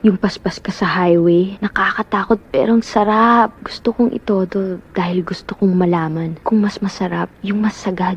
Yung paspas ka sa highway, nakakatakot pero ang sarap. Gusto kong itodo dahil gusto kong malaman kung mas masarap yung mas sagad.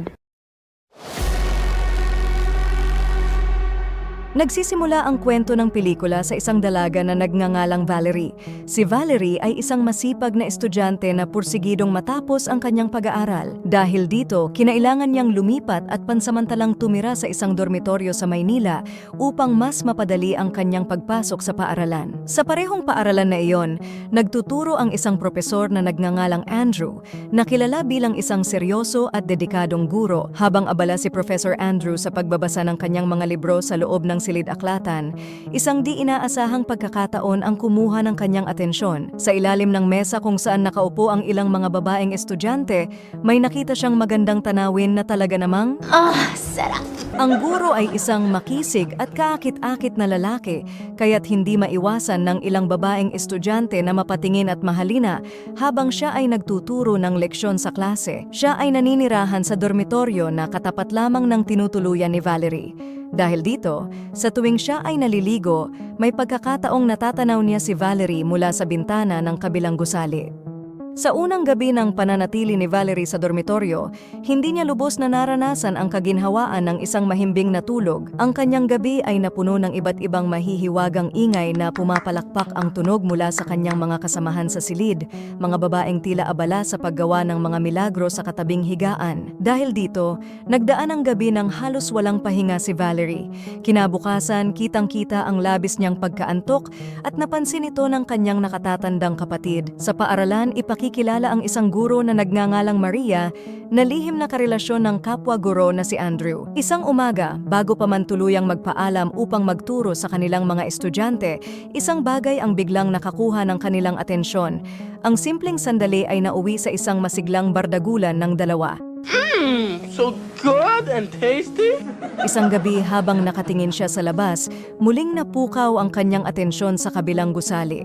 Nagsisimula ang kwento ng pelikula sa isang dalaga na nagngangalang Valerie. Si Valerie ay isang masipag na estudyante na pursigidong matapos ang kanyang pag-aaral. Dahil dito, kinailangan niyang lumipat at pansamantalang tumira sa isang dormitoryo sa Maynila upang mas mapadali ang kanyang pagpasok sa paaralan. Sa parehong paaralan na iyon, nagtuturo ang isang propesor na nagngangalang Andrew, na kilala bilang isang seryoso at dedikadong guro. Habang abala si Professor Andrew sa pagbabasa ng kanyang mga libro sa loob ng silid-aklatan, isang di inaasahang pagkakataon ang kumuha ng kanyang atensyon. Sa ilalim ng mesa kung saan nakaupo ang ilang mga babaeng estudyante, may nakita siyang magandang tanawin na talaga namang, Sarap! ang guro ay isang makisig at kaakit-akit na lalaki, kaya't hindi maiwasan ng ilang babaeng estudyante na mapatingin at mahalina habang siya ay nagtuturo ng leksyon sa klase. Siya ay naninirahan sa dormitoryo na katapat lamang ng tinutuluyan ni Valerie. Dahil dito, sa tuwing siya ay naliligo, may pagkakataong natatanaw niya si Valerie mula sa bintana ng kabilang gusali. Sa unang gabi ng pananatili ni Valerie sa dormitoryo, hindi niya lubos na naranasan ang kaginhawaan ng isang mahimbing na tulog. Ang kanyang gabi ay napuno ng iba't ibang mahihiwagang ingay na pumapalakpak ang tunog mula sa kanyang mga kasamahan sa silid, mga babaeng tila abala sa paggawa ng mga milagro sa katabing higaan. Dahil dito, nagdaan ang gabi ng halos walang pahinga si Valerie. Kinabukasan, kitang-kita ang labis niyang pagkaantok at napansin ito ng kanyang nakatatandang kapatid. Sa paaralan, ipakikilala ang isang guro na nagngangalang Maria na lihim na karelasyon ng kapwa-guro na si Andrew. Isang umaga, bago pa man tuluyang magpaalam upang magturo sa kanilang mga estudyante, isang bagay ang biglang nakakuha ng kanilang atensyon. Ang simpleng sandali ay nauwi sa isang masiglang bardagulan ng dalawa. So good and tasty? Isang gabi habang nakatingin siya sa labas, muling napukaw ang kanyang atensyon sa kabilang gusali.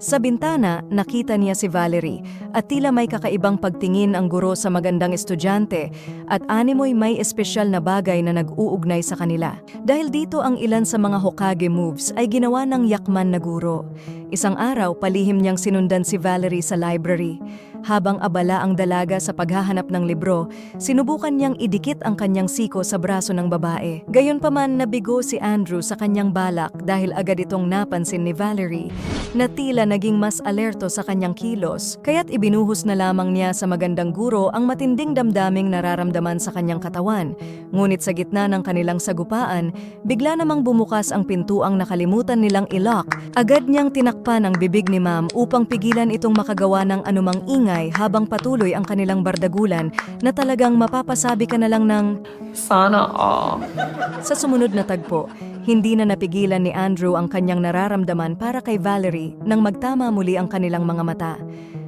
Sa bintana, nakita niya si Valerie at tila may kakaibang pagtingin ang guro sa magandang estudyante at animoy may espesyal na bagay na nag-uugnay sa kanila. Dahil dito ang ilan sa mga Hokage moves ay ginawa ng yakman na guro. Isang araw, palihim niyang sinundan si Valerie sa library. Habang abala ang dalaga sa paghahanap ng libro, sinubukan niyang idikit ang kanyang siko sa braso ng babae. Gayunpaman nabigo si Andrew sa kanyang balak dahil agad itong napansin ni Valerie na tila naging mas alerto sa kanyang kilos, kaya't ibinuhos na lamang niya sa magandang guro ang matinding damdaming nararamdaman sa kanyang katawan. Ngunit sa gitna ng kanilang sagupaan, bigla namang bumukas ang pintuang nakalimutan nilang i-lock. Agad niyang tinakpan ang bibig ni Ma'am upang pigilan itong makagawa ng anumang ingay habang patuloy ang kanilang bardagulan na talagang mapapasabi ka na lang ng Sana all. sa sumunod na tagpo. Hindi na napigilan ni Andrew ang kanyang nararamdaman para kay Valerie nang magtama muli ang kanilang mga mata.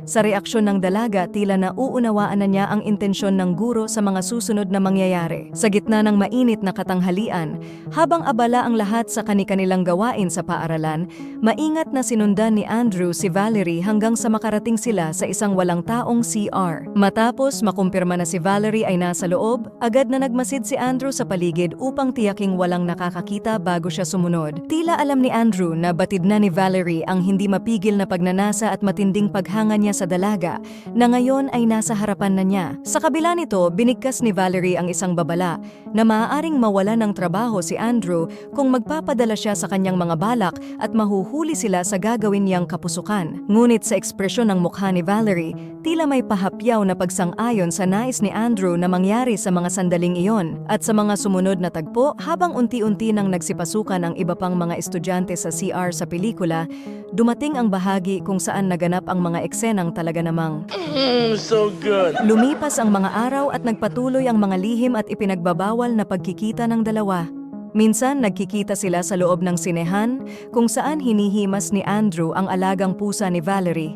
Sa reaksyon ng dalaga, tila na uunawaan na niya ang intensyon ng guro sa mga susunod na mangyayari. Sa gitna ng mainit na katanghalian, habang abala ang lahat sa kani-kanilang gawain sa paaralan, maingat na sinundan ni Andrew si Valerie hanggang sa makarating sila sa isang walang taong CR. Matapos makumpirma na si Valerie ay nasa loob, agad na nagmasid si Andrew sa paligid upang tiyaking walang nakakakita bago siya sumunod. Tila alam ni Andrew na batid na ni Valerie ang hindi mapigil na pagnanasa at matinding paghanga niya sa dalaga na ngayon ay nasa harapan na niya. Sa kabila nito, binigkas ni Valerie ang isang babala na maaaring mawala ng trabaho si Andrew kung magpapadala siya sa kanyang mga balak at mahuhuli sila sa gagawin niyang kapusukan. Ngunit sa ekspresyon ng mukha ni Valerie, tila may pahapyaw na pagsang-ayon sa nais ni Andrew na mangyari sa mga sandaling iyon. At sa mga sumunod na tagpo, habang unti-unti nang nagsipasukan ang iba pang mga estudyante sa CR sa pelikula, dumating ang bahagi kung saan naganap ang mga eksenang talaga namang So good. lumipas ang mga araw at nagpatuloy ang mga lihim at ipinagbabawal na pagkikita ng dalawa. Minsan nagkikita sila sa loob ng sinehan kung saan hinihimas ni Andrew ang alagang pusa ni Valerie.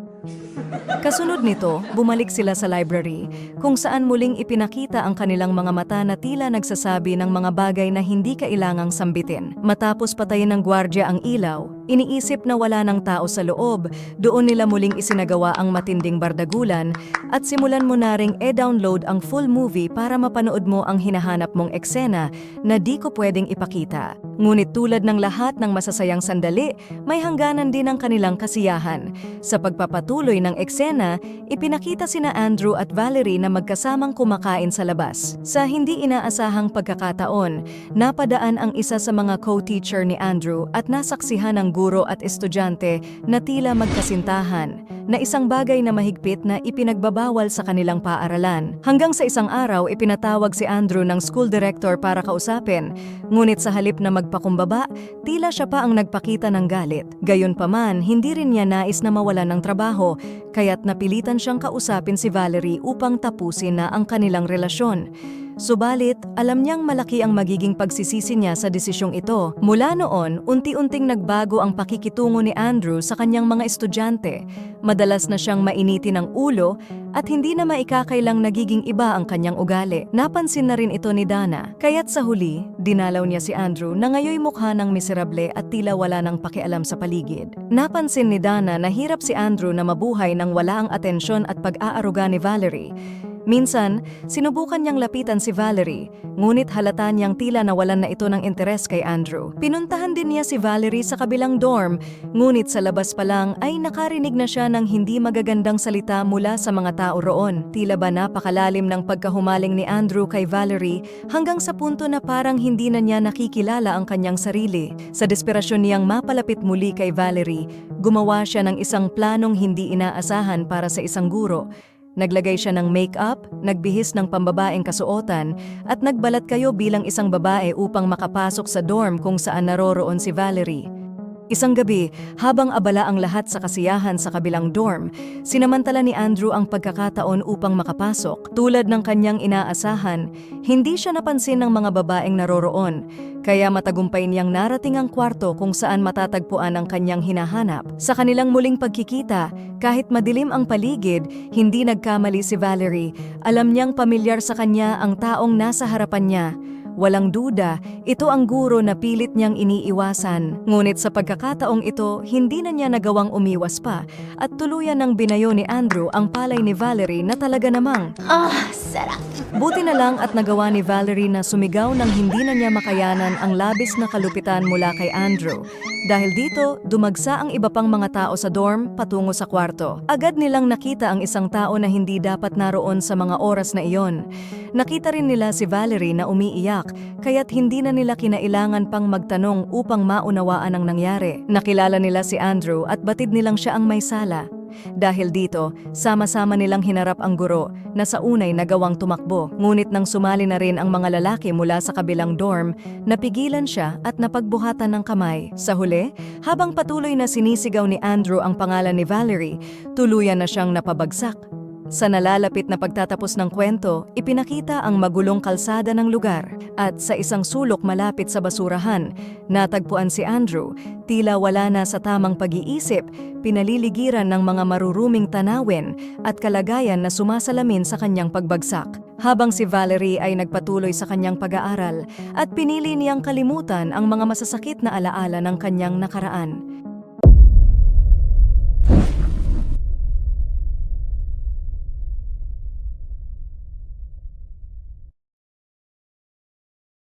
Kasunod nito, bumalik sila sa library, kung saan muling ipinakita ang kanilang mga mata na tila nagsasabi ng mga bagay na hindi kailangang sambitin. Matapos patayin ng gwardya ang ilaw, iniisip na wala ng tao sa loob, doon nila muling isinagawa ang matinding bardagulan at simulan mo na ring e-download ang full movie para mapanood mo ang hinahanap mong eksena na di ko pwedeng ipakita. Ngunit tulad ng lahat ng masasayang sandali, may hangganan din ang kanilang kasiyahan. Sa pagpapatuloy ng eksena, ipinakita sina Andrew at Valerie na magkasamang kumakain sa labas. Sa hindi inaasahang pagkakataon, napadaan ang isa sa mga co-teacher ni Andrew at nasaksihan ng guro at estudyante na tila magkasintahan, na isang bagay na mahigpit na ipinagbabawal sa kanilang paaralan. Hanggang sa isang araw, ipinatawag si Andrew ng school director para kausapin, ngunit sa halip na magpakumbaba, tila siya pa ang nagpakita ng galit. Gayunpaman, hindi rin niya nais na mawalan ng trabaho, kaya't napilitan siyang kausapin si Valerie upang tapusin na ang kanilang relasyon. Subalit, alam niyang malaki ang magiging pagsisisi niya sa desisyong ito. Mula noon, unti-unting nagbago ang pakikitungo ni Andrew sa kanyang mga estudyante. Madalas na siyang mainitin ng ulo at hindi na maikakailang nagiging iba ang kanyang ugali. Napansin na rin ito ni Dana, kaya't sa huli, dinalaw niya si Andrew na ngayoy mukha ng miserable at tila wala ng pakialam sa paligid. Napansin ni Dana na hirap si Andrew na mabuhay nang wala ang atensyon at pag-aaruga ni Valerie. Minsan, sinubukan niyang lapitan si Valerie, ngunit halata niyang tila nawalan na ito ng interes kay Andrew. Pinuntahan din niya si Valerie sa kabilang dorm, ngunit sa labas pa lang ay nakarinig na siya ng hindi magagandang salita mula sa mga tao roon. Tila ba napakalalim ng pagkahumaling ni Andrew kay Valerie hanggang sa punto na parang hindi na niya nakikilala ang kanyang sarili. Sa desperasyon niyang mapalapit muli kay Valerie, gumawa siya ng isang planong hindi inaasahan para sa isang guro. Naglagay siya ng make-up, nagbihis ng pambabaeng kasuotan, at nagbalat kayo bilang isang babae upang makapasok sa dorm kung saan naroroon si Valerie. Isang gabi, habang abala ang lahat sa kasiyahan sa kabilang dorm, sinamantala ni Andrew ang pagkakataon upang makapasok. Tulad ng kanyang inaasahan, hindi siya napansin ng mga babaeng naroroon, kaya matagumpay niyang narating ang kwarto kung saan matatagpuan ang kanyang hinahanap. Sa kanilang muling pagkikita, kahit madilim ang paligid, hindi nagkamali si Valerie. Alam niyang pamilyar sa kanya ang taong nasa harapan niya. Walang duda, ito ang guro na pilit niyang iniiwasan. Ngunit sa pagkakataong ito, hindi na niya nagawang umiwas pa at tuluyan ng binayo ni Andrew ang palay ni Valerie na talaga namang sarap. buti na lang at nagawa ni Valerie na sumigaw nang hindi na niya makayanan ang labis na kalupitan mula kay Andrew. Dahil dito, dumagsa ang iba pang mga tao sa dorm patungo sa kwarto. Agad nilang nakita ang isang tao na hindi dapat naroon sa mga oras na iyon. Nakita rin nila si Valerie na umiiyak, kaya't hindi na nila kinailangan pang magtanong upang maunawaan ang nangyari. Nakilala nila si Andrew at batid nilang siya ang may sala. Dahil dito, sama-sama nilang hinarap ang guro na sa unay nagawang tumakbo. Ngunit nang sumali na rin ang mga lalaki mula sa kabilang dorm, napigilan siya at napagbuhatan ng kamay. Sa huli, habang patuloy na sinisigaw ni Andrew ang pangalan ni Valerie, tuluyan na siyang napabagsak. Sa nalalapit na pagtatapos ng kwento, ipinakita ang magulong kalsada ng lugar at sa isang sulok malapit sa basurahan, natagpuan si Andrew, tila wala na sa tamang pag-iisip, pinaliligiran ng mga maruruming tanawin at kalagayan na sumasalamin sa kanyang pagbagsak. Habang si Valerie ay nagpatuloy sa kanyang pag-aaral at pinili niyang kalimutan ang mga masasakit na alaala ng kanyang nakaraan.